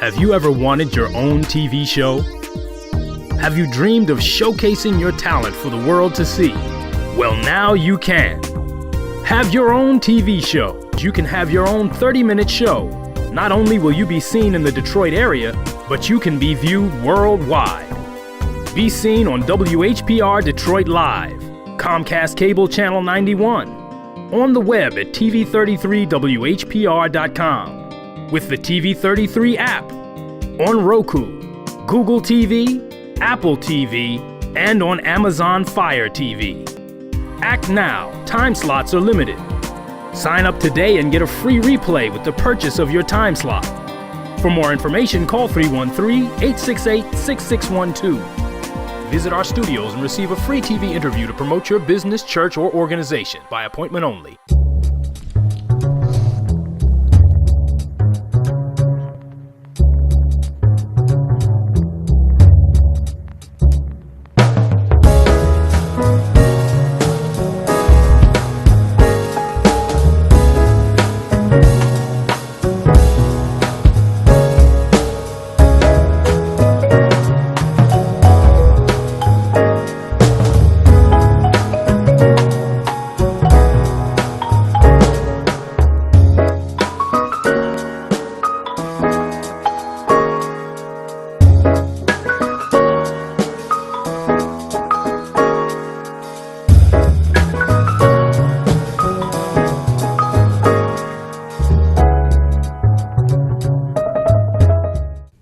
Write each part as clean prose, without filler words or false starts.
Have you ever wanted your own TV show? Have you dreamed of showcasing your talent for the world to see? Well, now you can. Have your own TV show. You can have your own 30-minute show. Not only will you be seen in the Detroit area, but you can be viewed worldwide. Be seen on WHPR Detroit Live, Comcast Cable Channel 91, on the web at TV33WHPR.com, with the TV33 app, on Roku, Google TV, Apple TV, and on Amazon Fire TV. Act now. Time slots are limited. Sign up today and get a free replay with the purchase of your time slot. For more information, call 313-868-6612. Visit our studios and receive a free TV interview to promote your business, church, or organization by appointment only.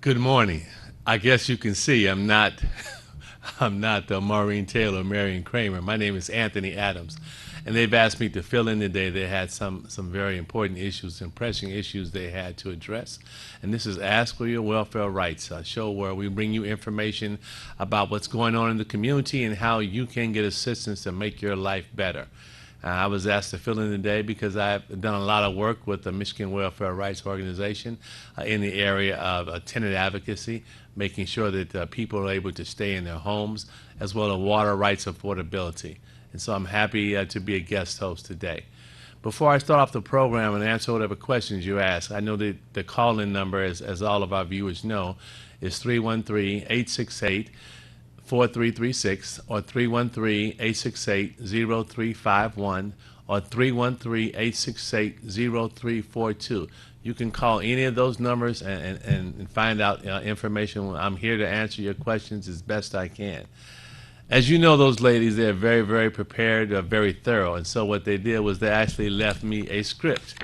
Good morning. I guess you can see I'm not Maureen Taylor or Marion Kramer. My name is Anthony Adams, and they've asked me to fill in today. They had some very important issues and pressing issues they had to address. And this is Ask for Your Welfare Rights, a show where we bring you information about what's going on in the community and how you can get assistance to make your life better. I was asked to fill in today because I've done a lot of work with the Michigan Welfare Rights Organization in the area of tenant advocacy, making sure that people are able to stay in their homes, as well as water rights affordability. And so I'm happy to be a guest host today. Before I start off the program and answer whatever questions you ask, I know that the call-in number, as all of our viewers know, is 313-868-4336 or 313-868-0351 or 313-868-0342. You can call any of those numbers and find out information. I'm here to answer your questions as best I can. As you know, those ladies, they're very, very prepared, very thorough. And so what they did was they actually left me a script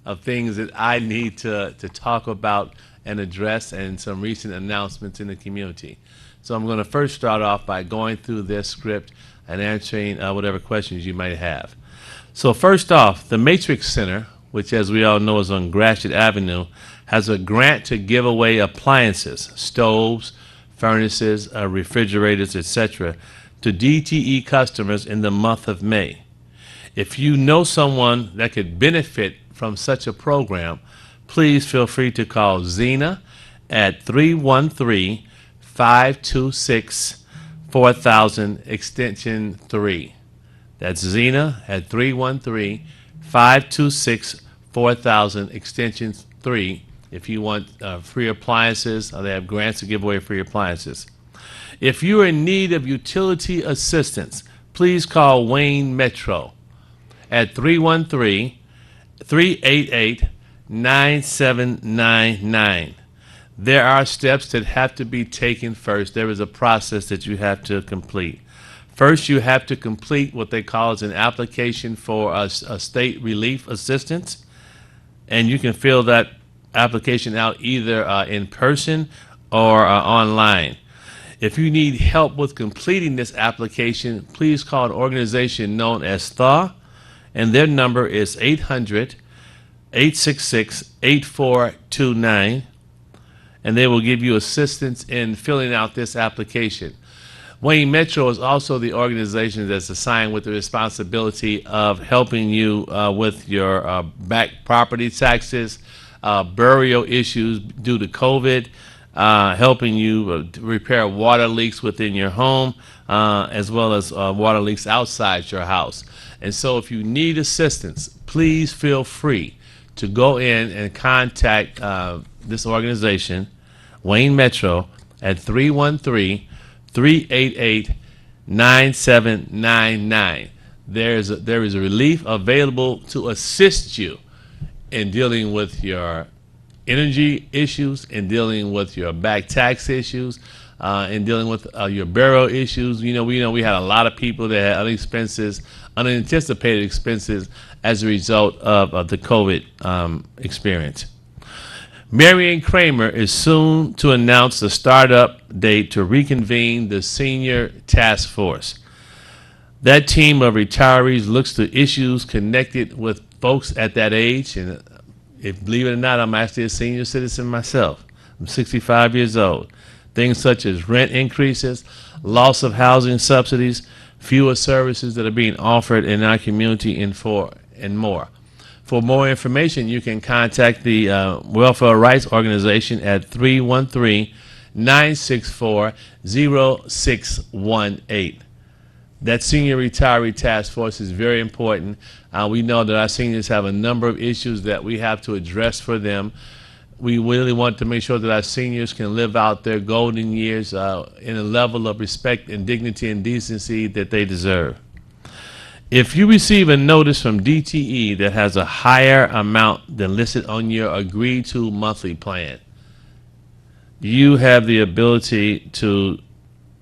of things that I need to talk about and address, and some recent announcements in the community. So I'm going to first start off by going through this script and answering whatever questions you might have. So first off, the Matrix Center, which as we all know is on Gratiot Avenue, has a grant to give away appliances, stoves, furnaces, refrigerators, etc., to DTE customers in the month of May. If you know someone that could benefit from such a program, please feel free to call Zena at 313-526-4000 extension 3. That's Zena at 313-526-4000 extension 3 if you want free appliances. They have grants to give away free appliances. If you are in need of utility assistance, please call Wayne Metro at 313-388-9799. There are steps that have to be taken first. There is a process that you have to complete. First, you have to complete what they call as an application for a state relief assistance, and you can fill that application out either in person or online. If you need help with completing this application, please call an organization known as THAW, and their number is 800-866-8429, and they will give you assistance in filling out this application. Wayne Metro is also the organization that's assigned with the responsibility of helping you with your back property taxes, burial issues due to COVID, helping you repair water leaks within your home, as well as water leaks outside your house. And so if you need assistance, please feel free to go in and contact this organization, Wayne Metro, at 313-388-9799. There is a relief available to assist you in dealing with your energy issues, in dealing with your back tax issues, in dealing with your burial issues. We had a lot of people that had unanticipated expenses as a result of the COVID experience. Marion Kramer is soon to announce the startup date to reconvene the Senior Task Force. That team of retirees looks to issues connected with folks at that age, and believe it or not, I'm actually a senior citizen myself. I'm 65 years old. Things such as rent increases, loss of housing subsidies, fewer services that are being offered in our community, and more. For more information, you can contact the Welfare Rights Organization at 313-964-0618. That Senior Retiree Task Force is very important. We know that our seniors have a number of issues that we have to address for them. We really want to make sure that our seniors can live out their golden years in a level of respect and dignity and decency that they deserve. If you receive a notice from DTE that has a higher amount than listed on your agreed to monthly plan, you have the ability to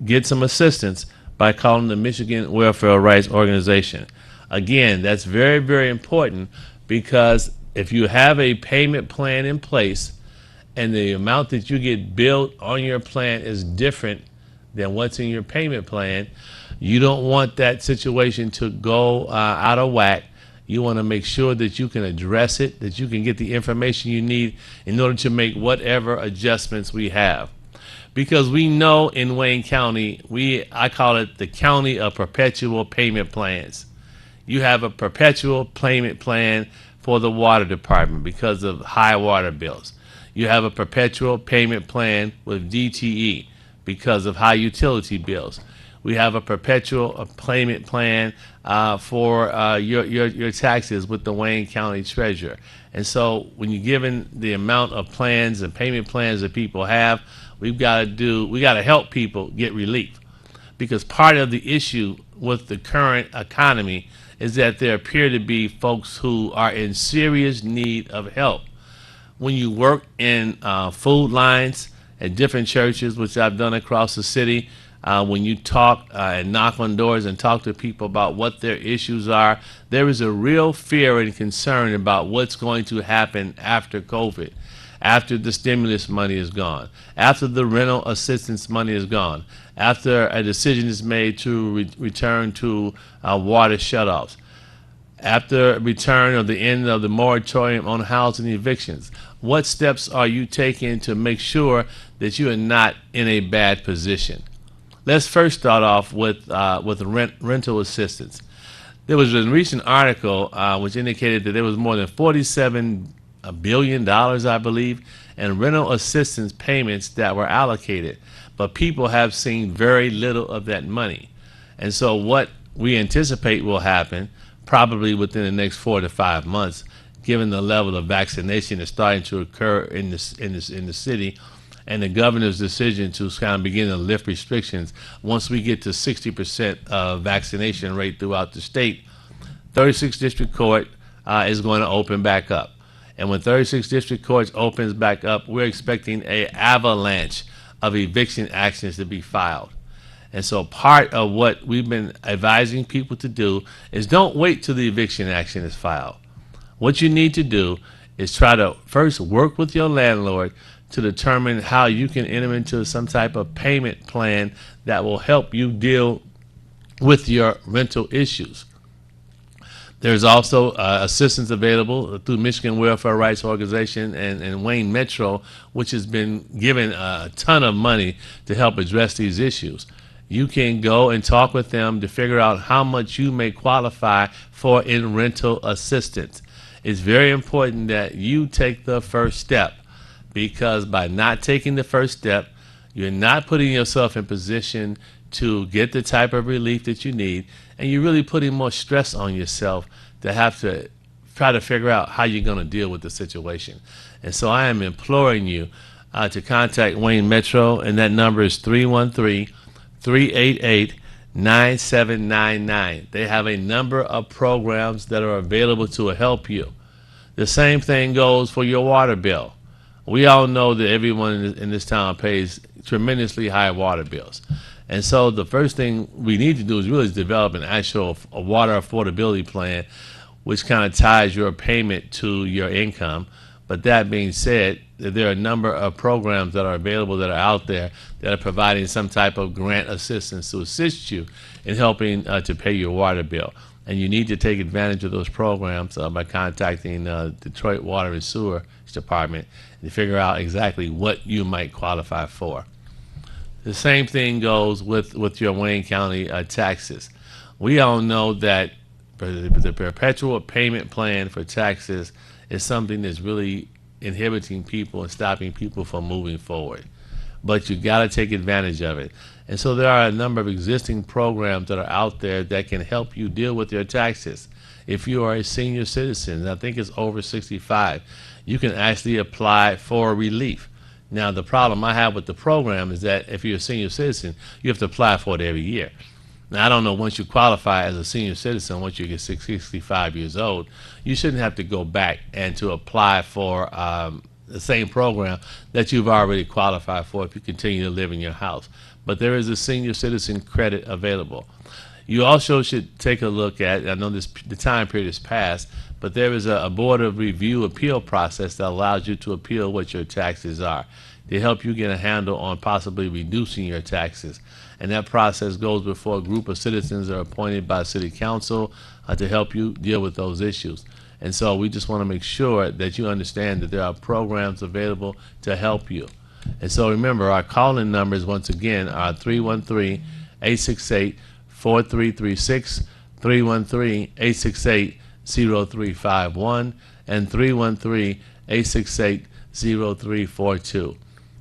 get some assistance by calling the Michigan Welfare Rights Organization. Again, that's very, very important, because if you have a payment plan in place and the amount that you get billed on your plan is different than what's in your payment plan, you don't want that situation to go out of whack. You want to make sure that you can address it, that you can get the information you need in order to make whatever adjustments we have. Because we know in Wayne County, I call it the county of perpetual payment plans. You have a perpetual payment plan for the water department because of high water bills. You have a perpetual payment plan with DTE because of high utility bills. We have a perpetual payment plan for your taxes with the Wayne County Treasurer. And so when you're given the amount of plans and payment plans that people have, we got to help people get relief. Because part of the issue with the current economy is that there appear to be folks who are in serious need of help. When you work in food lines at different churches, which I've done across the city, when you talk and knock on doors and talk to people about what their issues are, there is a real fear and concern about what's going to happen after COVID, after the stimulus money is gone, after the rental assistance money is gone, after a decision is made to return to water shutoffs, after return of the end of the moratorium on housing evictions. What steps are you taking to make sure that you are not in a bad position? Let's first start off with rental assistance. There was a recent article which indicated that there was more than $47 billion, I believe, in rental assistance payments that were allocated, but people have seen very little of that money. And so what we anticipate will happen, probably within the next 4 to 5 months, given the level of vaccination that's starting to occur in the city, and the governor's decision to kind of begin to lift restrictions. Once we get to 60% vaccination rate throughout the state, 36th District Court is going to open back up. And when 36th District Court opens back up, we're expecting an avalanche of eviction actions to be filed. And so part of what we've been advising people to do is don't wait till the eviction action is filed. What you need to do is try to first work with your landlord to determine how you can enter into some type of payment plan that will help you deal with your rental issues. There's also assistance available through Michigan Welfare Rights Organization and Wayne Metro, which has been given a ton of money to help address these issues. You can go and talk with them to figure out how much you may qualify for in rental assistance. It's very important that you take the first step, because by not taking the first step, you're not putting yourself in position to get the type of relief that you need, and you're really putting more stress on yourself to have to try to figure out how you're going to deal with the situation. And so I am imploring you to contact Wayne Metro, and that number is 313-388-9799. They have a number of programs that are available to help you. The same thing goes for your water bill. We all know that everyone in this town pays tremendously high water bills. And so the first thing we need to do is really develop an actual water affordability plan, which kind of ties your payment to your income. But that being said, there are a number of programs that are available that are out there that are providing some type of grant assistance to assist you in helping to pay your water bill. And you need to take advantage of those programs by contacting Detroit Water and Sewer Department to figure out exactly what you might qualify for. The same thing goes with your Wayne County taxes. We all know that the perpetual payment plan for taxes is something that's really inhibiting people and stopping people from moving forward. But you got to take advantage of it. And so there are a number of existing programs that are out there that can help you deal with your taxes. If you are a senior citizen, and I think it's over 65, you can actually apply for relief. Now, the problem I have with the program is that if you're a senior citizen, you have to apply for it every year. Now, I don't know, once you qualify as a senior citizen, once you get 65 years old, you shouldn't have to go back and to apply for the same program that you've already qualified for if you continue to live in your house. But there is a senior citizen credit available. You also should take a look at, I know the time period is past, but there is a board of review appeal process that allows you to appeal what your taxes are, to help you get a handle on possibly reducing your taxes. And that process goes before a group of citizens that are appointed by City Council to help you deal with those issues. And so we just want to make sure that you understand that there are programs available to help you. And so remember, our call-in numbers, once again, are 313-868-4336, 313-868-0351, and 313-868-0342.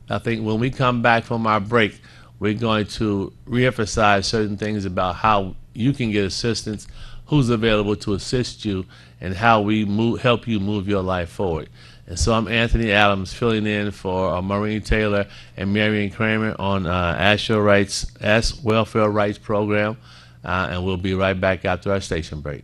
I think when we come back from our break, we're going to reemphasize certain things about how you can get assistance, who's available to assist you, and how we help you move your life forward. And so I'm Anthony Adams, filling in for Maureen Taylor and Marion Kramer on Ask Welfare Rights program, and we'll be right back after our station break.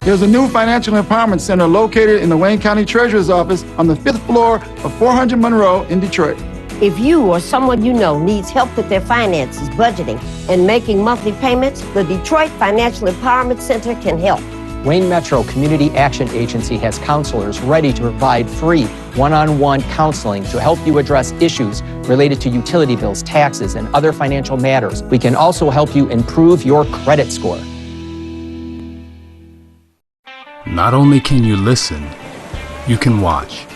There's a new financial empowerment center located in the Wayne County Treasurer's Office on the 5th floor of 400 Monroe in Detroit. If you or someone you know needs help with their finances, budgeting, and making monthly payments, the Detroit Financial Empowerment Center can help. Wayne Metro Community Action Agency has counselors ready to provide free one-on-one counseling to help you address issues related to utility bills, taxes, and other financial matters. We can also help you improve your credit score. Not only can you listen, you can watch.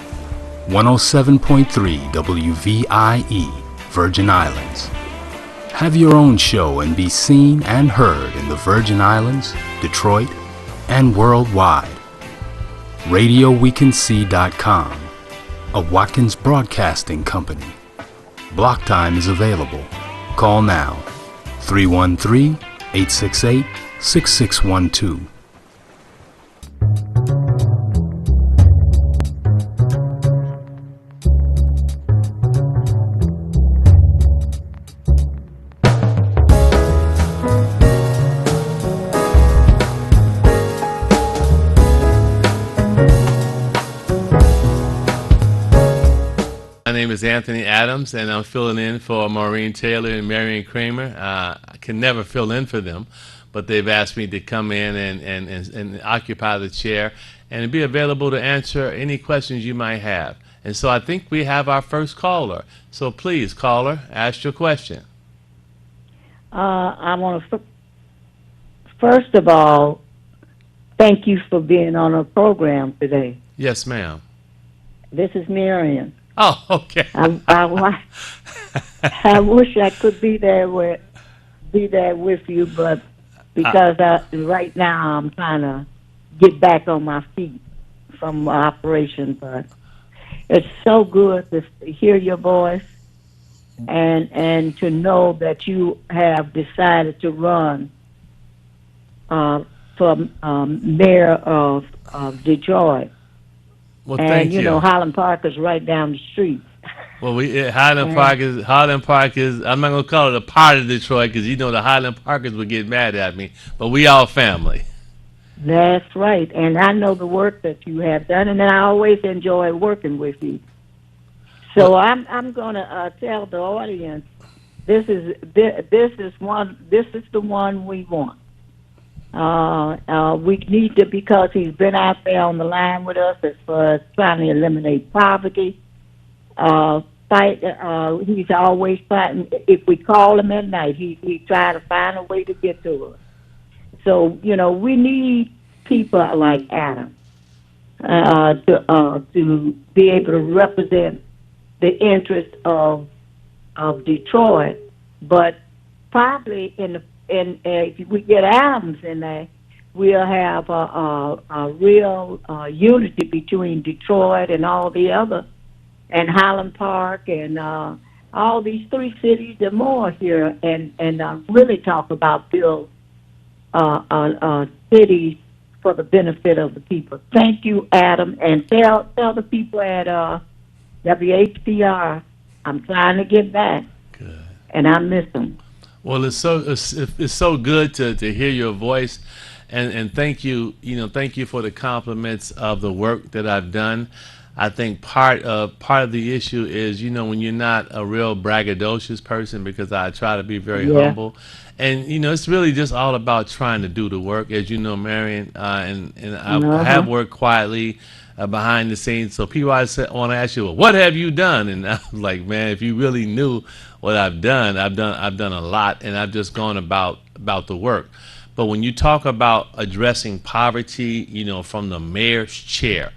107.3 WVIE, Virgin Islands. Have your own show and be seen and heard in the Virgin Islands, Detroit, and worldwide. RadioWeCanSee.com, a Watkins Broadcasting Company. Block time is available. Call now, 313-868-6612. My name is Anthony Adams, and I'm filling in for Maureen Taylor and Marion Kramer. I can never fill in for them, but they've asked me to come in and occupy the chair and be available to answer any questions you might have. And so I think we have our first caller. So please, caller, ask your question. I want to, first of all, thank you for being on our program today. Yes, ma'am. This is Marion. Oh, okay. I wish I could be there with you, but because right now I'm trying to get back on my feet. some operation, but it's so good to hear your voice and to know that you have decided to run for mayor of Detroit. Well, And thank you know, Highland Park is right down the street. Well, Highland Park is. I'm not gonna call it a part of Detroit because the Highland Parkers would get mad at me. But we all family. That's right, and I know the work that you have done, and I always enjoy working with you. So I'm gonna tell the audience this is the one we want. We need to, because he's been out there on the line with us as far as trying to eliminate poverty. He's always fighting. If we call him at night, he try to find a way to get to us. So, we need people like Adam to be able to represent the interest of Detroit. But probably if we get Adams in there, we'll have a real unity between Detroit and all the other, and Highland Park and all these three cities and more here, and really talk about build cities for the benefit of the people. Thank you, Adam, and tell the people at WHPR I'm trying to get back. Good. And I miss them. Well, it's so good to hear your voice, and thank you. Thank you for the compliments of the work that I've done. I think part of the issue is, when you're not a real braggadocious person, because I try to be very humble, and it's really just all about trying to do the work, as you know, Marion, and I have worked quietly behind the scenes. So people always want to ask you, well, what have you done? And I'm like, man, if you really knew what I've done a lot, and I've just gone about the work. But when you talk about addressing poverty, from the mayor's chair,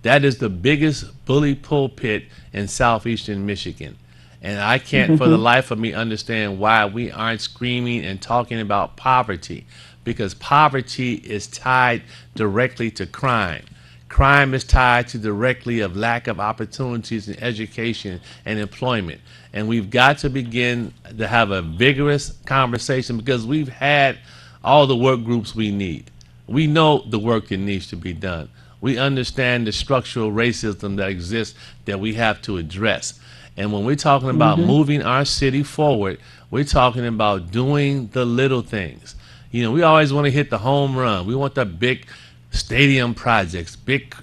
that is the biggest bully pulpit in southeastern Michigan. And I can't for the life of me understand why we aren't screaming and talking about poverty, because poverty is tied directly to crime. Crime is tied to directly of lack of opportunities in education and employment. And we've got to begin to have a vigorous conversation, because we've had all the work groups we need. We know the work that needs to be done. We understand the structural racism that exists that we have to address. And when we're talking about moving our city forward, we're talking about doing the little things. We always want to hit the home run. We want the big stadium projects, big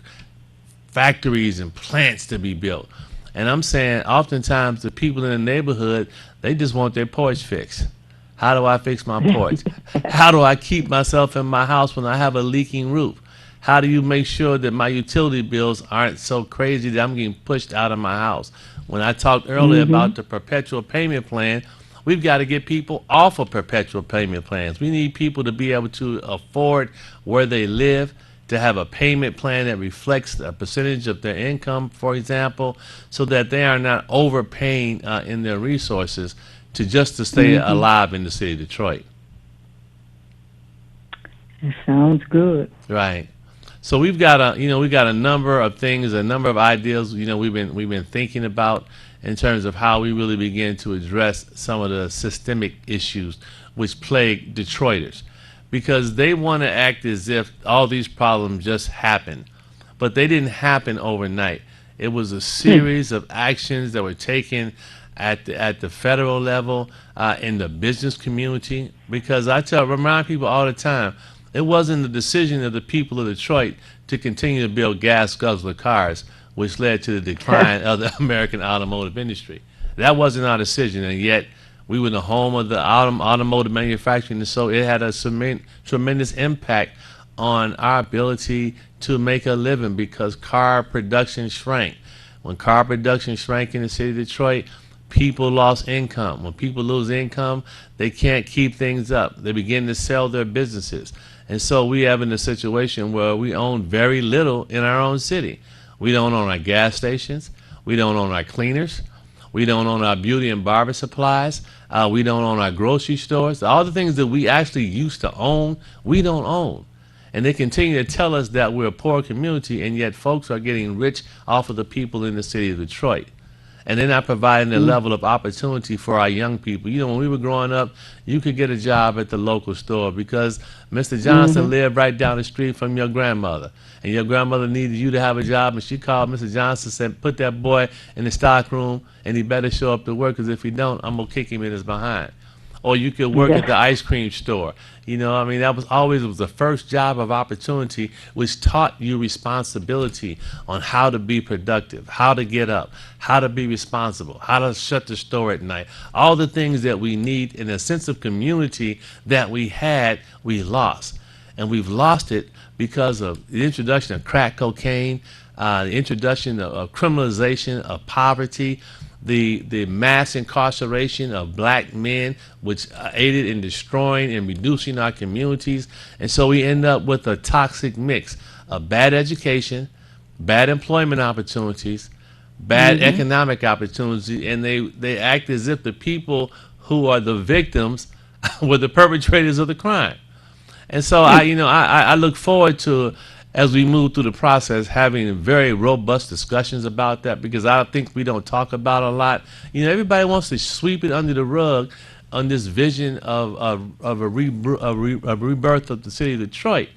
factories and plants to be built. And I'm saying oftentimes the people in the neighborhood, they just want their porch fixed. How do I fix my porch? How do I keep myself in my house when I have a leaking roof? How do you make sure that my utility bills aren't so crazy that I'm getting pushed out of my house? When I talked earlier about the perpetual payment plan, we've got to get people off of perpetual payment plans. We need people to be able to afford where they live, to have a payment plan that reflects a percentage of their income, for example, so that they are not overpaying in their resources to stay alive in the city of Detroit. It sounds good. Right. So we've got a number of things, a number of ideas, we've been thinking about in terms of how we really begin to address some of the systemic issues which plague Detroiters, because they want to act as if all these problems just happened, but they didn't happen overnight. It was a series of actions that were taken at the federal level, in the business community, because remind people all the time, it wasn't the decision of the people of Detroit to continue to build gas guzzler cars which led to the decline of the American automotive industry. That wasn't our decision, and yet we were the home of the automotive manufacturing, and so it had a tremendous impact on our ability to make a living, because car production shrank. When car production shrank in the city of Detroit, people lost income. When people lose income, they can't keep things up. They begin to sell their businesses. And so we have in a situation where we own very little in our own city. We don't own our gas stations. We don't own our cleaners. We don't own our beauty and barber supplies. We don't own our grocery stores. All the things that we actually used to own, we don't own. And they continue to tell us that we're a poor community, and yet folks are getting rich off of the people in the city of Detroit. And they're not providing the level of opportunity for our young people. You know, when we were growing up, you could get a job at the local store because Mr. Johnson lived right down the street from your grandmother. And your grandmother needed you to have a job, and she called Mr. Johnson and said, put that boy in the stock room, and he better show up to work, because if he don't, I'm going to kick him in his behind. Or you could work at the ice cream store. You know, I mean, that was always, it was the first job of opportunity, which taught you responsibility on how to be productive, how to get up, how to be responsible, how to shut the store at night. All the things that we need in a sense of community that we had, we lost. And we've lost it because of the introduction of crack cocaine, the introduction of criminalization of poverty, the mass incarceration of black men, which aided in destroying and reducing our communities. And so we end up with a toxic mix of bad education, bad employment opportunities, bad economic opportunities, and they act as if the people who are the victims were the perpetrators of the crime. And so I look forward to, as we move through the process, having very robust discussions about that, because I think we don't talk about it a lot. You know, everybody wants to sweep it under the rug on this vision of a rebirth of the city of Detroit.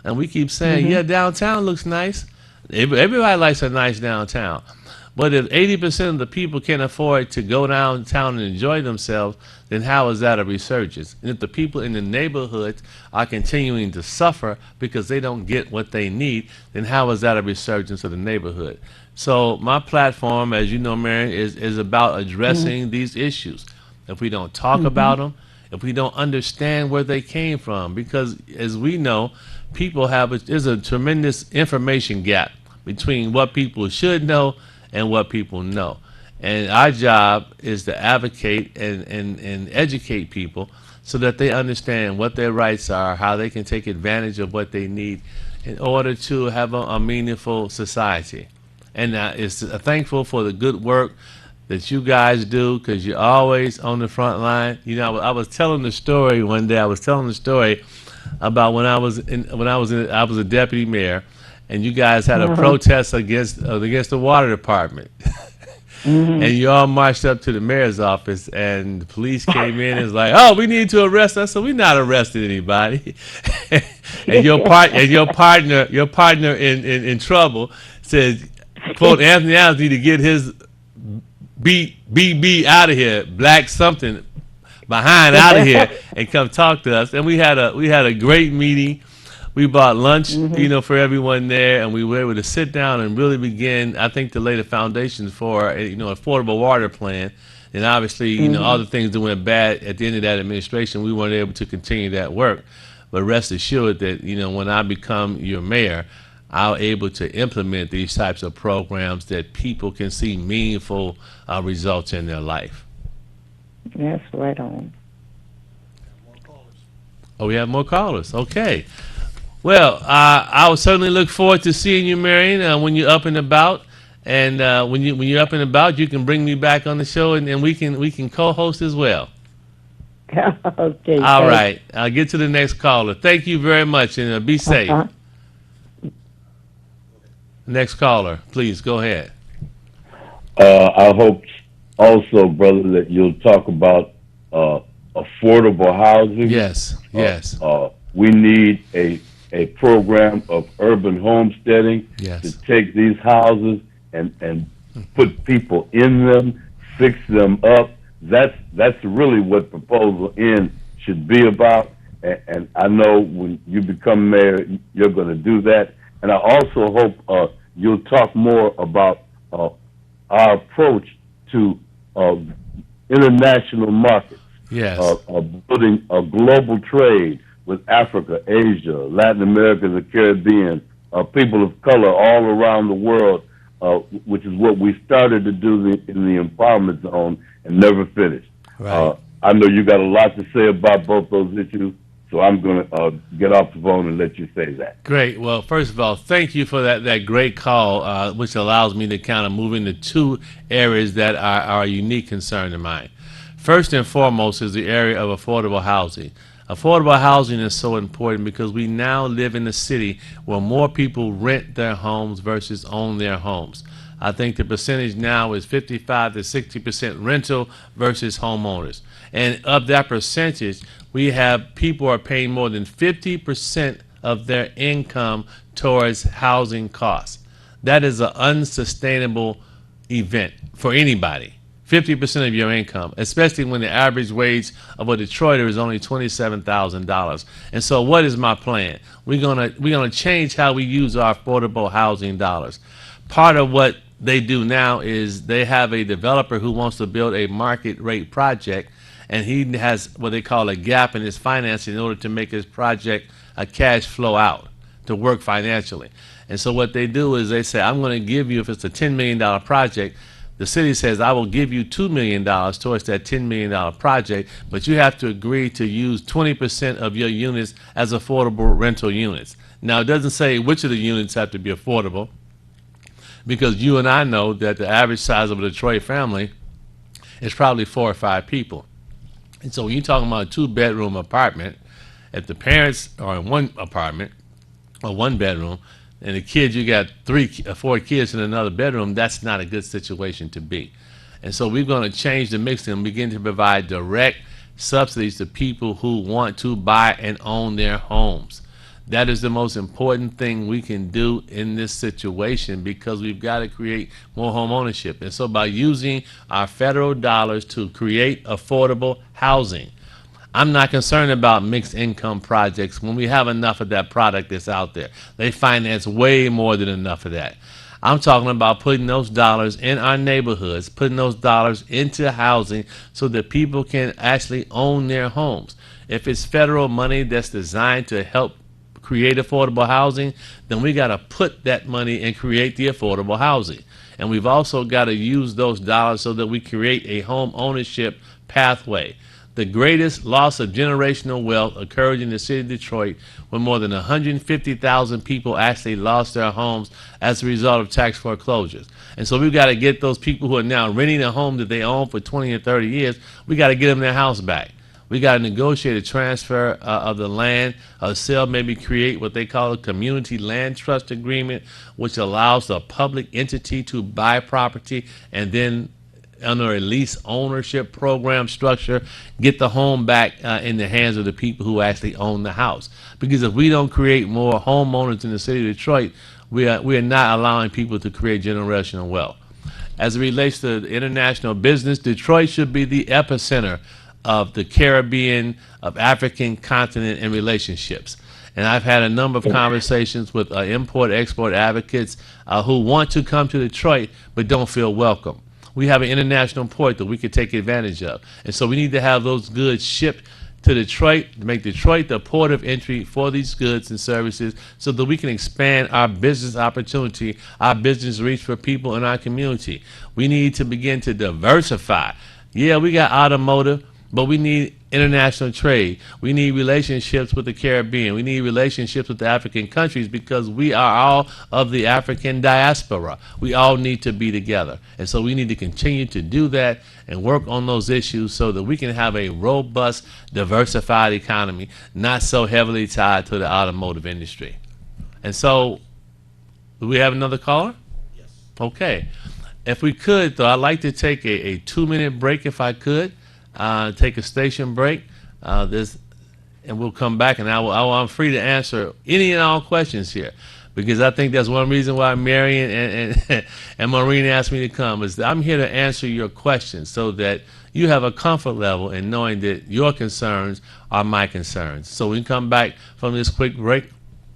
And we keep saying, yeah, downtown looks nice. Everybody likes a nice downtown. But if 80% of the people can't afford to go downtown and enjoy themselves, then how is that a resurgence? And if the people in the neighborhoods are continuing to suffer because they don't get what they need, then how is that a resurgence of the neighborhood? So my platform, as you know, Marion, is about addressing these issues. If we don't talk about them, if we don't understand where they came from, because as we know, people there's a tremendous information gap between what people should know and what people know. And our job is to advocate and educate people so that they understand what their rights are, how they can take advantage of what they need in order to have a meaningful society. And it's thankful for the good work that you guys do, because you're always on the front line. You know, I was telling the story one day. I was telling the story about when I was a deputy mayor, and you guys had a protest against the water department. And you all marched up to the mayor's office, and the police came in and was like, "Oh, we need to arrest us." So we're not arresting anybody. And your partner in trouble said, quote, "Anthony Adams need to get his BB out of here, black something behind out of here, and come talk to us." And we had a great meeting. We bought lunch, you know, for everyone there, and we were able to sit down and really begin, I think, to lay the foundations for, affordable water plan. And obviously, you know, all the things that went bad at the end of that administration, we weren't able to continue that work. But rest assured that, you know, when I become your mayor, I'll able to implement these types of programs that people can see meaningful results in their life. That's right on. Oh, we have more callers. Okay. Well, I will certainly look forward to seeing you, Marion, when you're up and about. And when you're up and about, you can bring me back on the show, and we can co-host as well. Okay. All right. I'll get to the next caller. Thank you very much, and be safe. Next caller, please go ahead. I hope also, brother, that you'll talk about affordable housing. Yes. We need a program of urban homesteading to take these houses and put people in them, fix them up. That's really what Proposal N should be about. And I know when you become mayor, you're going to do that. And I also hope you'll talk more about our approach to international markets. Yes. Building a global trade with Africa, Asia, Latin America, the Caribbean, people of color all around the world, which is what we started to do in the empowerment zone and never finished. Right. I know you got a lot to say about both those issues, so I'm going to get off the phone and let you say that. Great. Well, first of all, thank you for that great call, which allows me to kind of move into two areas that are a unique concern of mine. First and foremost is the area of affordable housing. Affordable housing is so important because we now live in a city where more people rent their homes versus own their homes. I think the percentage now is 55 to 60% rental versus homeowners. And of that percentage, we have people are paying more than 50% of their income towards housing costs. That is an unsustainable event for anybody. 50% of your income, especially when the average wage of a Detroiter is only $27,000. And so what is my plan? We're gonna change how we use our affordable housing dollars. Part of what they do now is they have a developer who wants to build a market rate project, and he has what they call a gap in his financing in order to make his project a cash flow out, to work financially. And so what they do is they say, I'm going to give you, if it's a $10 million project, the city says, I will give you $2 million towards that $10 million project, but you have to agree to use 20% of your units as affordable rental units. Now, it doesn't say which of the units have to be affordable, because you and I know that the average size of a Detroit family is probably 4 or 5 people. And so when you're talking about a 2-bedroom apartment, if the parents are in one apartment or 1 bedroom, and the kids, you got 3 or 4 kids in another bedroom, that's not a good situation to be. And so we're going to change the mix and begin to provide direct subsidies to people who want to buy and own their homes. That is the most important thing we can do in this situation, because we've got to create more home ownership. And so by using our federal dollars to create affordable housing, I'm not concerned about mixed income projects when we have enough of that product that's out there. They finance way more than enough of that. I'm talking about putting those dollars in our neighborhoods, putting those dollars into housing so that people can actually own their homes. If it's federal money that's designed to help create affordable housing, then we got to put that money and create the affordable housing. And we've also got to use those dollars so that we create a home ownership pathway. The greatest loss of generational wealth occurred in the city of Detroit, when more than 150,000 people actually lost their homes as a result of tax foreclosures. And so we've got to get those people who are now renting a home that they own for 20 or 30 years, we got to get them their house back. We got to negotiate a transfer of the land, sell, maybe create what they call a community land trust agreement, which allows the public entity to buy property and then under a lease ownership program structure, get the home back in the hands of the people who actually own the house. Because if we don't create more homeowners in the city of Detroit, we are not allowing people to create generational wealth. As it relates to international business, Detroit should be the epicenter of the Caribbean, of African continent and relationships. And I've had a number of conversations with import-export advocates who want to come to Detroit but don't feel welcome. We have an international port that we could take advantage of. And so we need to have those goods shipped to Detroit, to make Detroit the port of entry for these goods and services, so that we can expand our business opportunity, our business reach for people in our community. We need to begin to diversify. Yeah, we got automotive, but we need international trade. We need relationships with the Caribbean. We need relationships with the African countries, because we are all of the African diaspora. We all need to be together. And so we need to continue to do that and work on those issues so that we can have a robust, diversified economy, not so heavily tied to the automotive industry. And so, do we have another caller? Yes. Okay. If we could, though, I'd like to take a 2-minute break if I could. Take a station break, and we'll come back, and I'm free to answer any and all questions here, because I think that's one reason why Marion and Maureen asked me to come, is that I'm here to answer your questions so that you have a comfort level in knowing that your concerns are my concerns. So when we come back from this quick break,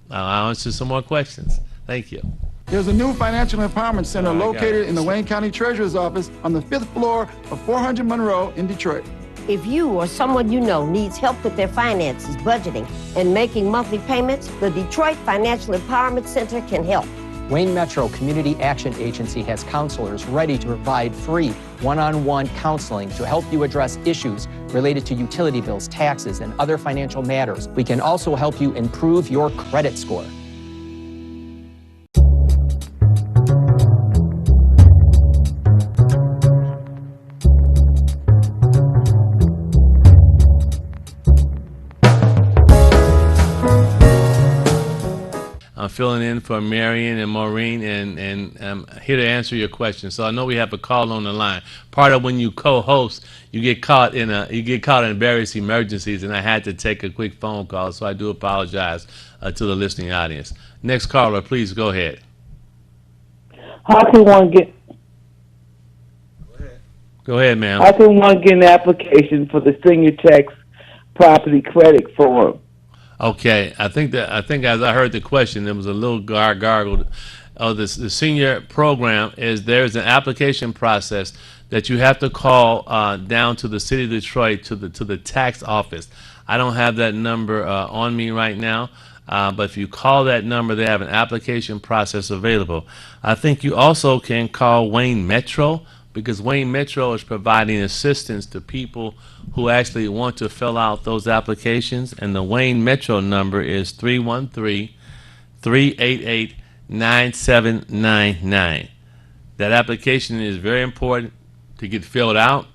I'll answer some more questions. Thank you. There's a new financial empowerment center located in the Wayne County Treasurer's Office on the 5th floor of 400 Monroe in Detroit. If you or someone you know needs help with their finances, budgeting, and making monthly payments, the Detroit Financial Empowerment Center can help. Wayne Metro Community Action Agency has counselors ready to provide free one-on-one counseling to help you address issues related to utility bills, taxes, and other financial matters. We can also help you improve your credit score. filling in for Marion and Maureen, and I'm here to answer your question. So I know we have a call on the line. Part of when you co-host, you get caught in various emergencies, and I had to take a quick phone call, so I do apologize to the listening audience. Next caller, please go ahead. How can one get? Go ahead, ma'am. How can one get an application for the senior tax property credit form? Okay, I think as I heard the question, there was a little gargled. The senior program there's an application process that you have to call down to the city of Detroit to the tax office. I don't have that number on me right now, but if you call that number, they have an application process available. I think you also can call Wayne Metro, because Wayne Metro is providing assistance to people who actually want to fill out those applications, and the Wayne Metro number is 313-388-9799. That application is very important to get filled out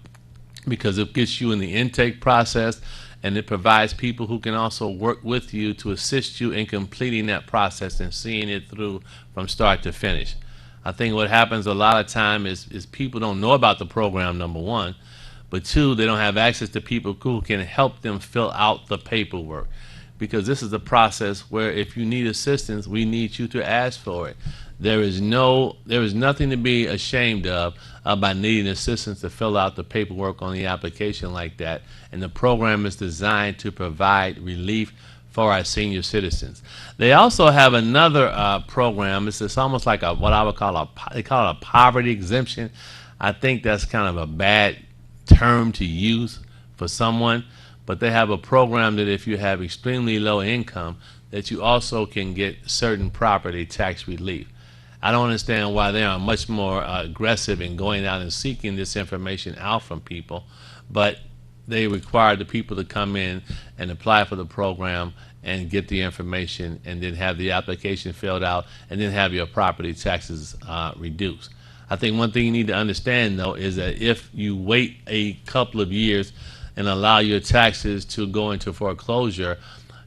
because it gets you in the intake process, and it provides people who can also work with you to assist you in completing that process and seeing it through from start to finish. I think what happens a lot of time is people don't know about the program, number one, but two, they don't have access to people who can help them fill out the paperwork, because this is a process where if you need assistance, we need you to ask for it. There is nothing to be ashamed of by needing assistance to fill out the paperwork on the application like that, and the program is designed to provide relief for our senior citizens. They also have another program. It's almost like what I would call they call it a poverty exemption. I think that's kind of a bad term to use for someone, but they have a program that if you have extremely low income, that you also can get certain property tax relief. I don't understand why they are much more aggressive in going out and seeking this information out from people, but they require the people to come in and apply for the program and get the information and then have the application filled out and then have your property taxes reduced. I think one thing you need to understand, though, is that if you wait a couple of years and allow your taxes to go into foreclosure,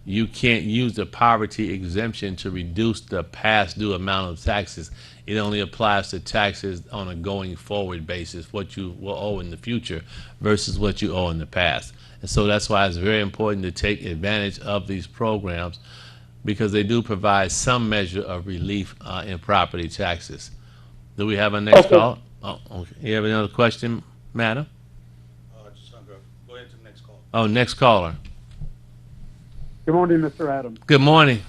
you can't use the poverty exemption to reduce the past due amount of taxes. It only applies to taxes on a going forward basis, what you will owe in the future versus what you owe in the past. And so that's why it's very important to take advantage of these programs, because they do provide some measure of relief in property taxes. Do we have a next call? Oh, okay. You have another question, madam? Just go ahead to the next call. Oh, next caller. Good morning, Mr. Adams. Good morning.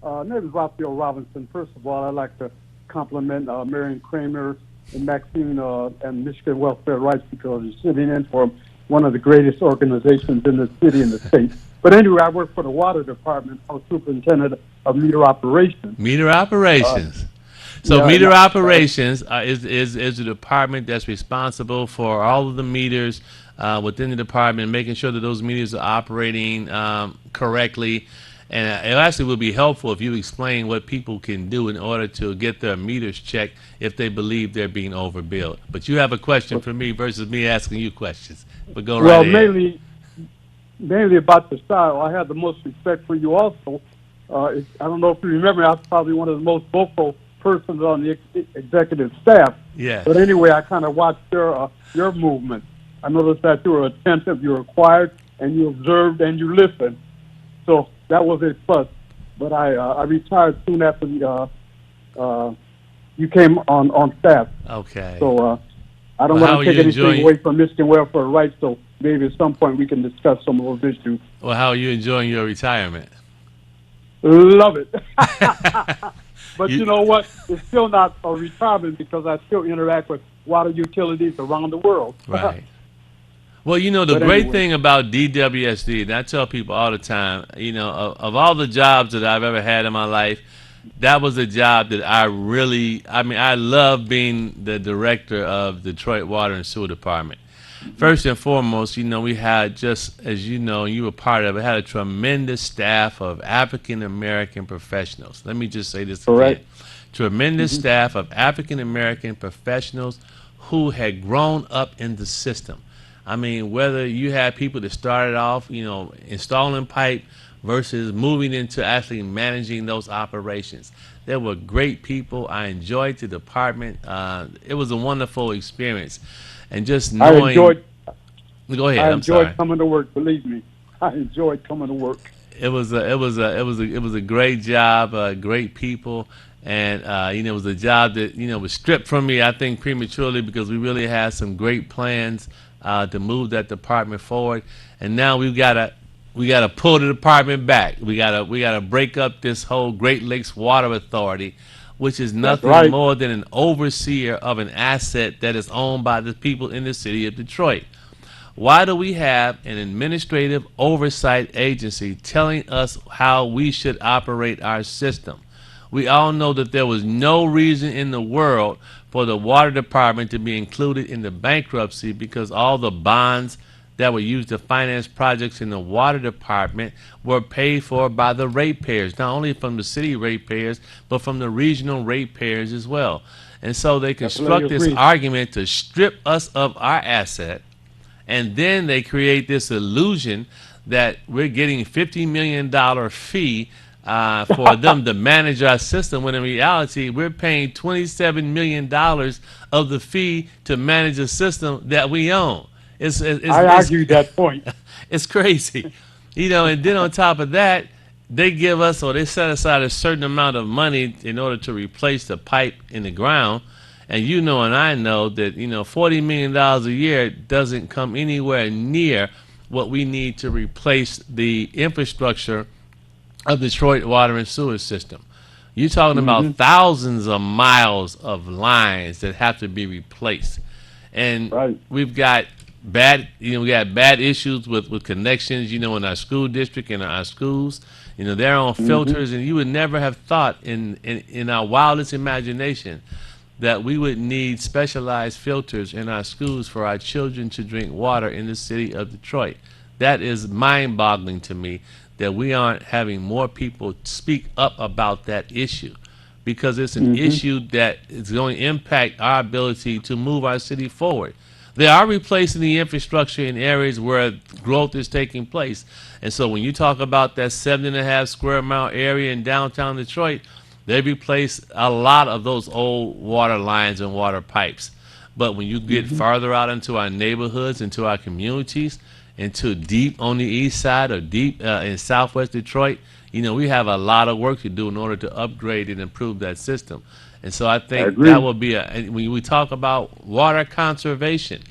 Name is Raphael Robinson. First of all, I'd like to compliment Marion Kramer and Maxine and Michigan Welfare Rights, because you're sitting in for one of the greatest organizations in the city and the state. But anyway, I work for the water department. I was superintendent of meter operations. Meter operations. Meter operations is the department that's responsible for all of the meters within the department, making sure that those meters are operating correctly. And it actually would be helpful if you explain what people can do in order to get their meters checked if they believe they're being overbilled. But you have a question for me versus me asking you questions. But go right ahead. Mainly about the style. I have the most respect for you also. I don't know if you remember, I was probably one of the most vocal persons on the executive staff. Yeah. But anyway, I kind of watched your movement. I noticed that you were attentive, you were quiet, and you observed and you listened. So that was a plus. But I retired soon after you came on staff. Okay. So I don't want to take anything away from Michigan Welfare Rights, so maybe at some point we can discuss some of those issues. Well, how are you enjoying your retirement? Love it. But you know what? It's still not a retirement because I still interact with water utilities around the world. Right. Well, you know, the great thing about DWSD, and I tell people all the time, you know, of all the jobs that I've ever had in my life, that was a job that I love being the director of Detroit Water and Sewer Department. First and foremost, you know, we had, just as you know, you were part of it, had a tremendous staff of African-American professionals. Let me just say this again. Tremendous staff of African-American professionals who had grown up in the system. I mean, whether you had people that started off, you know, installing pipe, versus moving into actually managing those operations. There were great people. I enjoyed the department. It was a wonderful experience, and just knowing. Go ahead. I enjoyed coming to work. Believe me, I enjoyed coming to work. It was a great job, great people, and it was a job that was stripped from me, I think, prematurely, because we really had some great plans to move that department forward, and now we gotta pull the department back. We gotta break up this whole Great Lakes Water Authority, which is nothing more than an overseer of an asset that is owned by the people in the city of Detroit. Why do we have an administrative oversight agency telling us how we should operate our system? We all know that there was no reason in the world for the water department to be included in the bankruptcy, because all the bonds that were used to finance projects in the water department were paid for by the ratepayers, not only from the city ratepayers, but from the regional ratepayers as well. And so they construct this argument to strip us of our asset, and then they create this illusion that we're getting $50 million fee for them to manage our system, when in reality we're paying $27 million of the fee to manage a system that we own. I argue that point. It's crazy. And then on top of that, they give us, or they set aside a certain amount of money in order to replace the pipe in the ground. And and I know that, $40 million a year doesn't come anywhere near what we need to replace the infrastructure of Detroit water and sewer system. You're talking about thousands of miles of lines that have to be replaced. And we've got bad issues with connections, in our school district and our schools. They're on filters, and you would never have thought in our wildest imagination that we would need specialized filters in our schools for our children to drink water in the city of Detroit. That is mind-boggling to me, that we aren't having more people speak up about that issue, because it's an issue that is going to impact our ability to move our city forward. They are replacing the infrastructure in areas where growth is taking place. And so when you talk about that 7.5 square mile area in downtown Detroit, they replaced a lot of those old water lines and water pipes. But when you get farther out into our neighborhoods, into our communities, into deep on the east side or deep in southwest Detroit, we have a lot of work to do in order to upgrade and improve that system. And so I think that will be when we talk about water conservation,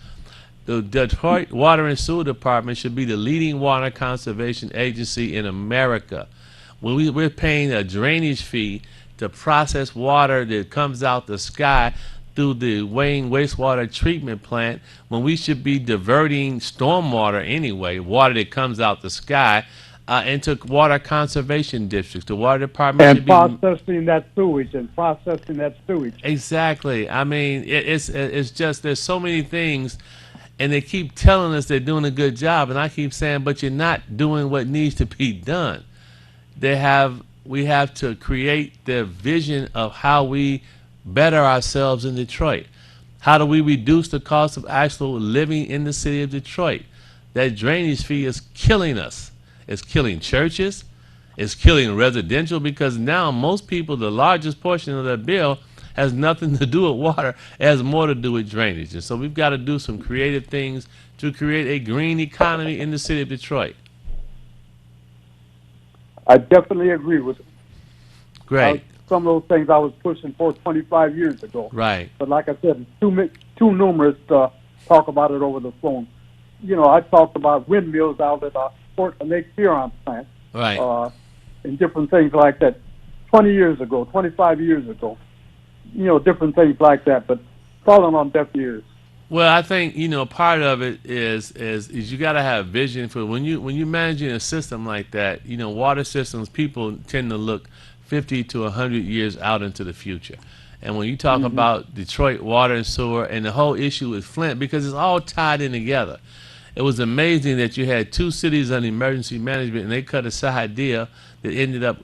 the Detroit Water and Sewer Department should be the leading water conservation agency in America. When we're paying a drainage fee to process water that comes out the sky through the Wayne wastewater treatment plant, when we should be diverting stormwater anyway, water that comes out the sky, into water conservation districts. The water department should be processing that sewage. Exactly. I mean, it's just, there's so many things, and they keep telling us they're doing a good job, and I keep saying, but you're not doing what needs to be done. We have to create the vision of how we better ourselves in Detroit. How do we reduce the cost of actual living in the city of Detroit? That drainage fee is killing us. It's killing churches. It's killing residential, because now most people, the largest portion of their bill has nothing to do with water. It has more to do with drainage. And so we've got to do some creative things to create a green economy in the city of Detroit. I definitely agree with it. Great. Some of those things I was pushing for 25 years ago. Right. But like I said, it's too numerous to talk about it over the phone. I talked about windmills out at Lake Huron plant. Right. And different things like that 20 years ago, 25 years ago. Different things like that, but falling on deaf ears. Well, I think, part of it is you got to have vision for when you're managing a system like that. Water systems, people tend to look 50 to 100 years out into the future. And when you talk about Detroit water and sewer and the whole issue with Flint, because it's all tied in together. It was amazing that you had two cities on emergency management, and they cut a side deal that ended up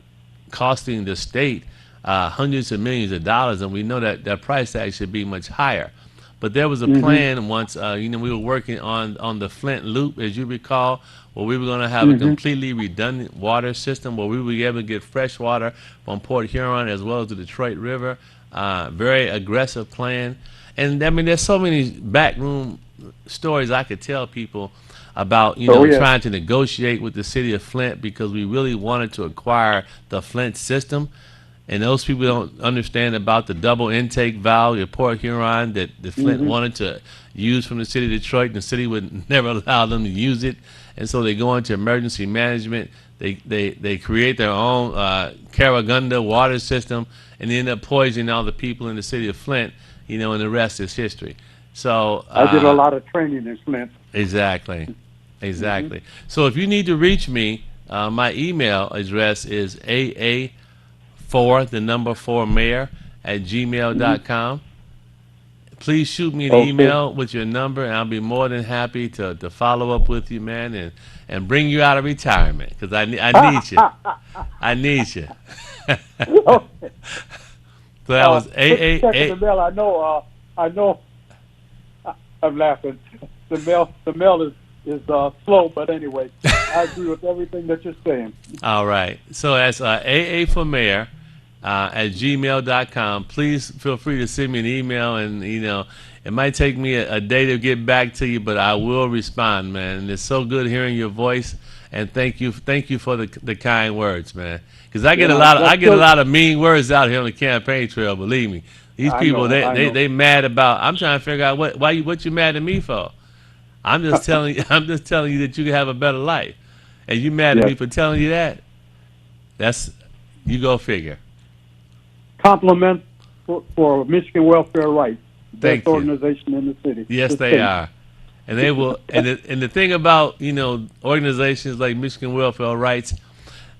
costing the state hundreds of millions of dollars, and we know that price tag should be much higher. But there was a plan once, we were working on the Flint Loop, as you recall, where we were going to have a completely redundant water system where we would be able to get fresh water from Port Huron as well as the Detroit River. Very aggressive plan. And, I mean, there's so many backroom stories I could tell people about, trying to negotiate with the city of Flint because we really wanted to acquire the Flint system. And those people don't understand about the double intake valve at Port Huron that the Flint wanted to use from the city of Detroit, and the city would never allow them to use it. And so they go into emergency management. They create their own Caragunda water system, and they end up poisoning all the people in the city of Flint, and the rest is history. So I did a lot of training in Flint. Exactly. So if you need to reach me, my email address is aa4mayor@gmail.com. Please shoot me an email with your number, and I'll be more than happy to follow up with you, man, and bring you out of retirement, because I need you. I need you. So that was AA. The mail. I know. I'm laughing. The mail is slow, but anyway, I agree with everything that you're saying. All right. So that's aa4mayor at gmail.com. Please feel free to send me an email, and it might take me a day to get back to you, but I will respond, man. And it's so good hearing your voice, and thank you for the kind words, man. Because I get a lot of mean words out here on the campaign trail. Believe me, these people they mad about. I'm trying to figure out what you mad at me for. I'm just telling you that you can have a better life, and you mad at me for telling you that. You go figure. Compliment for Michigan Welfare Rights, best organization in the city. Yes, they are, and they will. And the thing about organizations like Michigan Welfare Rights,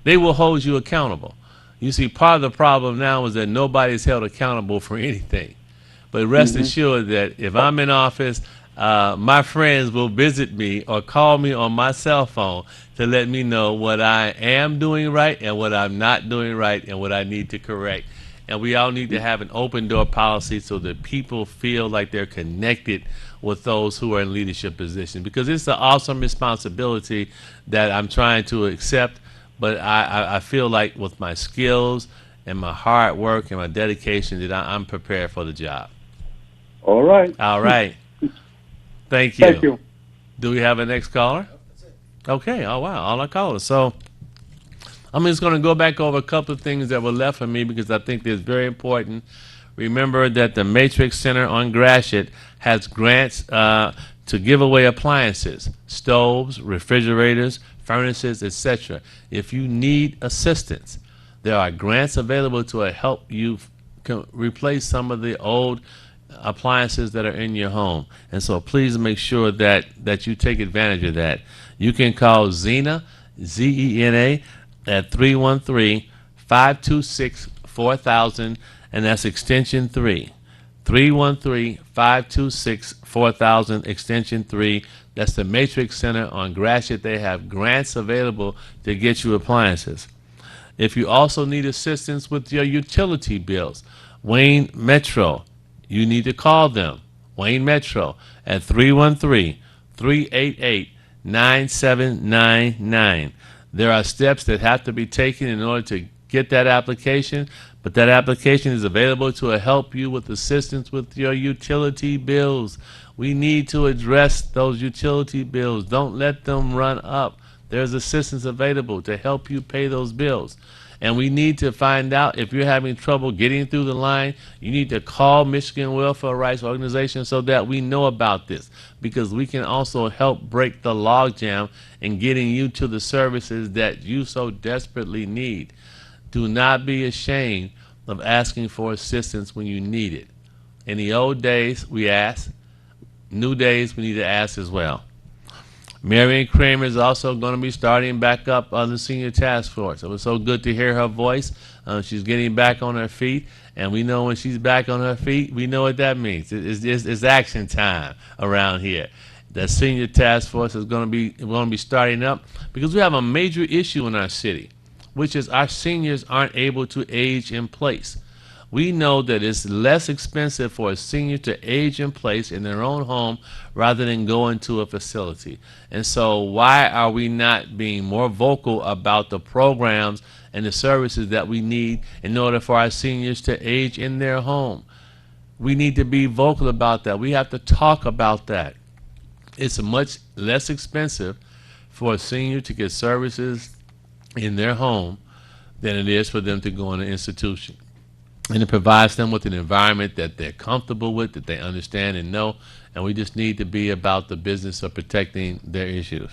they will hold you accountable. You see, part of the problem now is that nobody's held accountable for anything. But rest assured that if I'm in office, my friends will visit me or call me on my cell phone to let me know what I am doing right and what I'm not doing right and what I need to correct. And we all need to have an open door policy so that people feel like they're connected with those who are in leadership positions, because it's an awesome responsibility that I'm trying to accept. But I feel like with my skills and my hard work and my dedication that I'm prepared for the job. All right. Thank you. Thank you. Do we have a next caller? Okay. Oh, wow. All our callers. So I'm just going to go back over a couple of things that were left for me because I think it's very important. Remember that the Matrix Center on Gratiot has grants to give away appliances, stoves, refrigerators, furnaces, etc. If you need assistance, there are grants available to help you replace some of the old appliances that are in your home. And so please make sure that you take advantage of that. You can call Zena, Z-E-N-A, at 313-526-4000, and that's extension 3. 313-526-4000, extension 3. That's the Matrix Center on Gratiot. They have grants available to get you appliances. If you also need assistance with your utility bills, Wayne Metro, you need to call them, Wayne Metro, at 313-388-9799. There are steps that have to be taken in order to get that application, but that application is available to help you with assistance with your utility bills. We need to address those utility bills. Don't let them run up. There's assistance available to help you pay those bills. And we need to find out if you're having trouble getting through the line, you need to call Michigan Welfare Rights Organization so that we know about this, because we can also help break the logjam in getting you to the services that you so desperately need. Do not be ashamed of asking for assistance when you need it. In the old days, we asked. New days, we need to ask as well. Marion Kramer is also going to be starting back up on the senior task force. It was so good to hear her voice. She's getting back on her feet, and we know when she's back on her feet, we know what that means. It's action time around here. The senior task force is going to be starting up because we have a major issue in our city, which is our seniors aren't able to age in place. We know that it's less expensive for a senior to age in place in their own home rather than go into a facility. And so why are we not being more vocal about the programs and the services that we need in order for our seniors to age in their home? We need to be vocal about that. We have to talk about that. It's much less expensive for a senior to get services in their home than it is for them to go in an institution. And it provides them with an environment that they're comfortable with, that they understand and know, and we just need to be about the business of protecting their issues.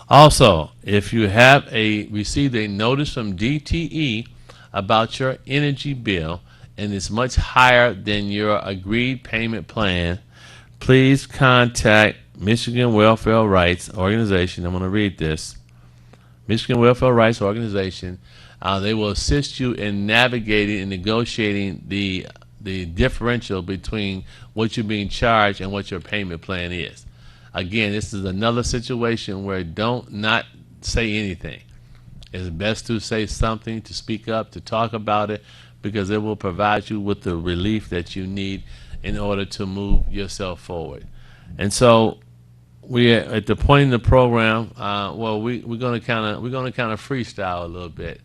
Also, if you have received a notice from DTE about your energy bill and it's much higher than your agreed payment plan, please contact Michigan Welfare Rights Organization. I'm going to read this. Michigan Welfare Rights Organization. They will assist you in navigating and negotiating the differential between what you're being charged and what your payment plan is. Again, this is another situation where don't not say anything. It's best to say something, to speak up, to talk about it, because it will provide you with the relief that you need in order to move yourself forward. And so we're at the point in the program. We're going to kind of freestyle a little bit.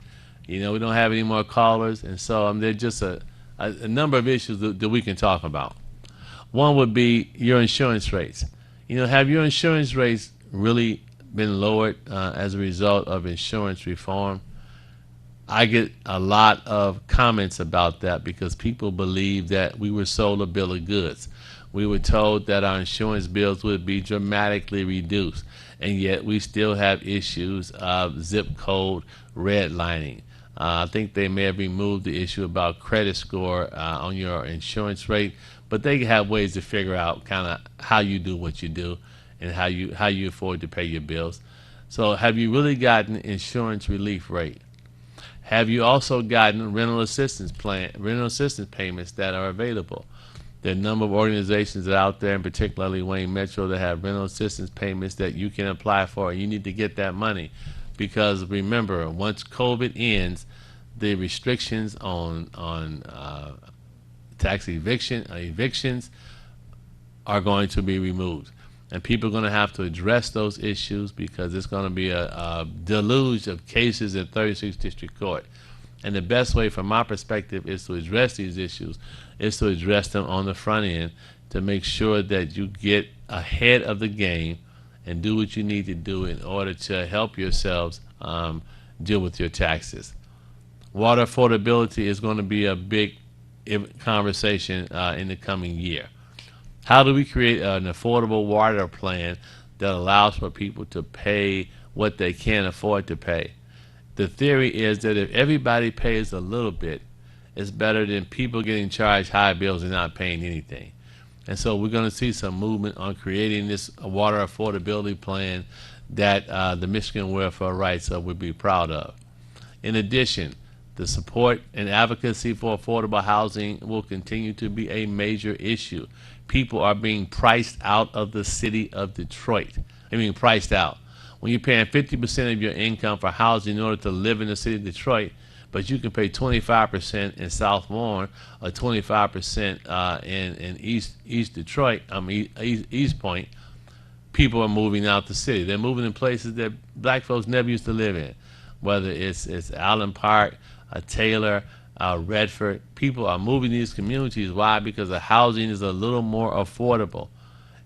You know, we don't have any more callers, and so there's just a number of issues that we can talk about. One would be your insurance rates. You know, have your insurance rates really been lowered as a result of insurance reform? I get a lot of comments about that because people believe that we were sold a bill of goods. We were told that our insurance bills would be dramatically reduced, and yet we still have issues of zip code redlining. I think they may have removed the issue about credit score on your insurance rate, but they have ways to figure out kind of how you do what you do and how you afford to pay your bills. So have you really gotten insurance relief rate? Have you also gotten rental assistance payments that are available? There are a number of organizations that are out there, and particularly Wayne Metro, that have rental assistance payments that you can apply for, and you need to get that money. Because remember, once COVID ends, the restrictions on tax evictions are going to be removed. And people are going to have to address those issues because it's going to be a deluge of cases in 36th District Court. And the best way, from my perspective, is to address these issues, is to address them on the front end to make sure that you get ahead of the game and do what you need to do in order to help yourselves deal with your taxes. Water affordability is going to be a big conversation in the coming year. How do we create an affordable water plan that allows for people to pay what they can afford to pay? The theory is that if everybody pays a little bit, it's better than people getting charged high bills and not paying anything. And so we're going to see some movement on creating this water affordability plan that the Michigan Welfare Rights would be proud of. In addition, the support and advocacy for affordable housing will continue to be a major issue. People are being priced out of the city of Detroit. Priced out. When you're paying 50% of your income for housing in order to live in the city of Detroit, but you can pay 25% in South Warren or 25% in East Detroit, East Point, people are moving out the city. They're moving in places that black folks never used to live in, whether it's Allen Park, Taylor, Redford. People are moving these communities. Why? Because the housing is a little more affordable.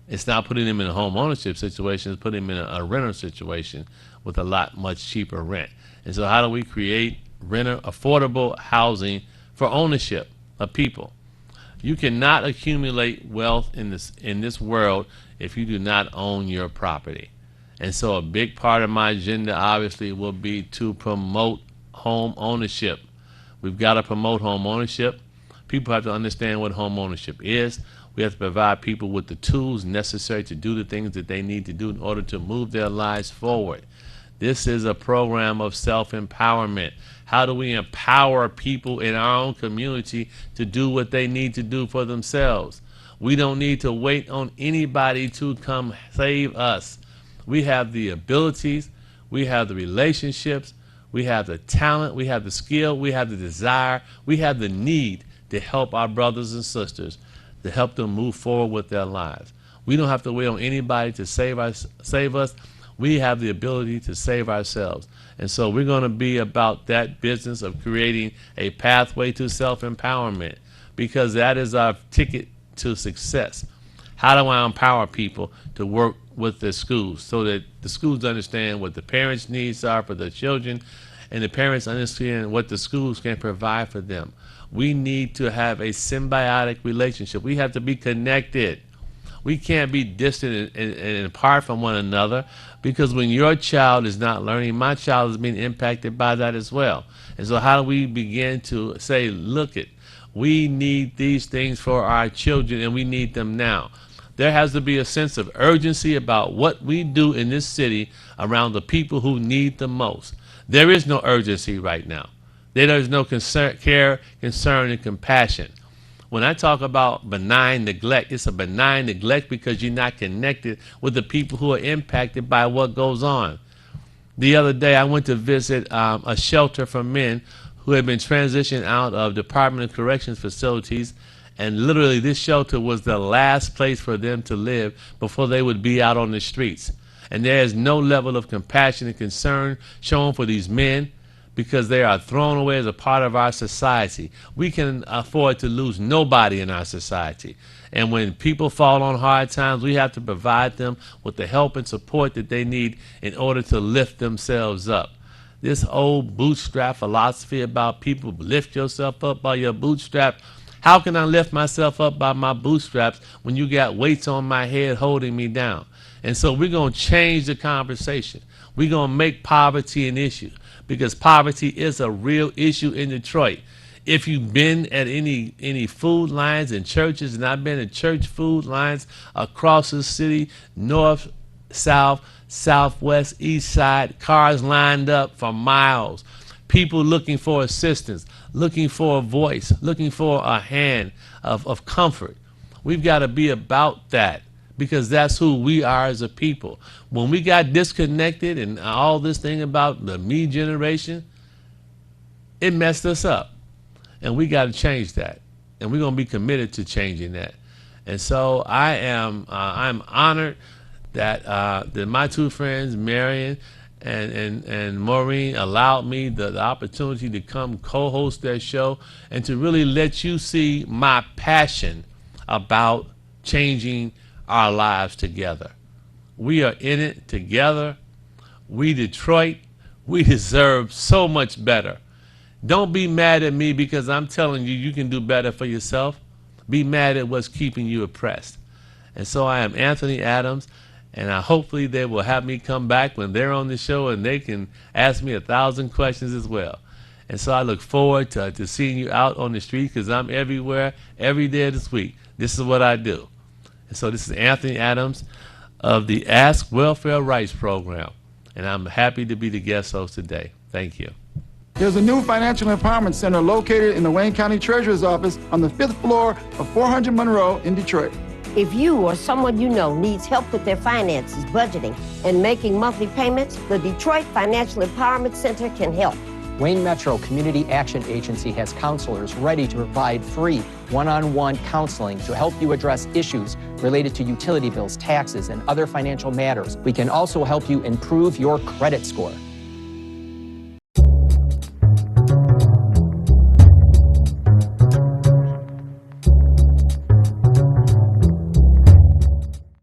It's not putting them in a home ownership situation, it's putting them in a rental situation with a much cheaper rent. And so how do we create affordable housing for ownership of people? You cannot accumulate wealth in this world if you do not own your property. And so a big part of my agenda obviously will be to promote home ownership. We've got to promote home ownership. People have to understand what home ownership is. We have to provide people with the tools necessary to do the things that they need to do in order to move their lives forward. This is a program of self-empowerment. How do we empower people in our own community to do what they need to do for themselves? We don't need to wait on anybody to come save us. We have the abilities, we have the relationships, We have the talent, we have the skill, we have the desire, we have the need to help our brothers and sisters, to help them move forward with their lives. We don't have to wait on anybody to save us. We have the ability to save ourselves. And so we're going to be about that business of creating a pathway to self-empowerment, because that is our ticket to success. How do I empower people to work with the schools so that the schools understand what the parents' needs are for their children, and the parents understand what the schools can provide for them? We need to have a symbiotic relationship. We have to be connected. We can't be distant and apart from one another, because when your child is not learning, my child is being impacted by that as well. And so how do we begin to say, look, we need these things for our children, and we need them now? There has to be a sense of urgency about what we do in this city around the people who need the most. There is no urgency right now. There is no care, concern, and compassion. When I talk about benign neglect, it's a benign neglect because you're not connected with the people who are impacted by what goes on. The other day, I went to visit a shelter for men who had been transitioned out of Department of Corrections facilities, and literally this shelter was the last place for them to live before they would be out on the streets. And there is no level of compassion and concern shown for these men, because they are thrown away as a part of our society. We can afford to lose nobody in our society. And when people fall on hard times, we have to provide them with the help and support that they need in order to lift themselves up. This old bootstrap philosophy about people lift yourself up by your bootstrap. How can I lift myself up by my bootstraps when you got weights on my head holding me down? And so we're going to change the conversation. We're going to make poverty an issue, because poverty is a real issue in Detroit. If you've been at any food lines in churches, and I've been at church food lines across the city, north, south, southwest, east side, cars lined up for miles, people looking for assistance, looking for a voice, looking for a hand of comfort. We've got to be about that, because that's who we are as a people. When we got disconnected and all this thing about the me generation, it messed us up. And we got to change that. And we're going to be committed to changing that. And so I'm honored that my two friends, Marion and Maureen, allowed me the opportunity to come co-host their show and to really let you see my passion about changing our lives together. We are in it together. We Detroit, we deserve so much better. Don't be mad at me because I'm telling you you can do better for yourself. Be mad at what's keeping you oppressed. And so I am Anthony Adams, and hopefully they will have me come back when they're on the show and they can ask me 1,000 questions as well. And so I look forward to seeing you out on the street, because I'm everywhere, every day of this week. This is what I do. And so this is Anthony Adams of the Ask Welfare Rights Program, and I'm happy to be the guest host today. Thank you. There's a new financial empowerment center located in the Wayne County Treasurer's Office on the 5th floor of 400 Monroe in Detroit. If you or someone you know needs help with their finances, budgeting, and making monthly payments, the Detroit Financial Empowerment Center can help. Wayne Metro Community Action Agency has counselors ready to provide free one-on-one counseling to help you address issues related to utility bills, taxes, and other financial matters. We can also help you improve your credit score.